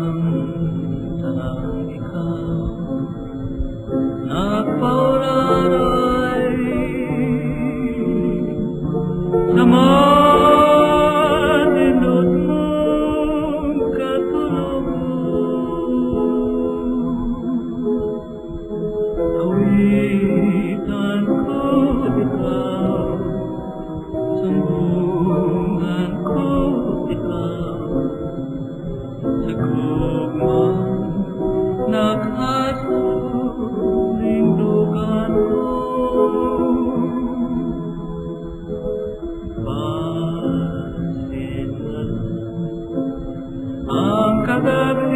Samtang ikaw nagpaularay sa maninot mong katulog, awitan ko ikaw, sambungan ko ikaw, sa gugmang nakasalindugan ko. Pasin na lang ang kagabi